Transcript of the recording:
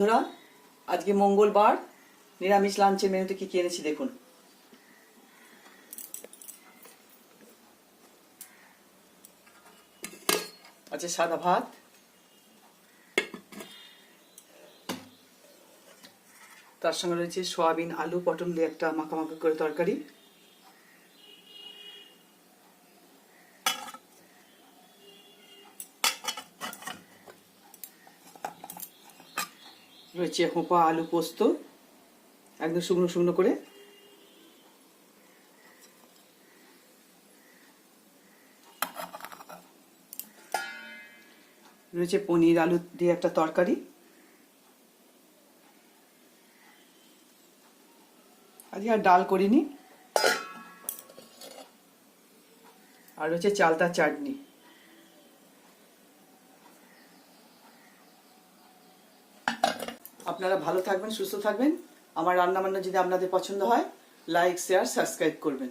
বন্ধুরা, আজকে মঙ্গলবার নিরামিষ লাঞ্চের মেনুতে কি কি এনেছি দেখুন। আছে সাদা ভাত, তার সঙ্গে রয়েছে সয়াবিন আলু পটল দিয়ে একটা মাখামাখি করে তরকারি, রয়েছে হোপা আলু পোস্ত একদম শুকনো শুকনো করে, রয়েছে পনির আলু দিয়ে একটা তরকারি, আজকে আর ডাল করিনি, আর রয়েছে চালতা চাটনি। আপনারা ভালো থাকবেন, সুস্থ থাকবেন। আমার রান্নাবান্না যদি আপনাদের পছন্দ হয়, লাইক শেয়ার সাবস্ক্রাইব করবেন।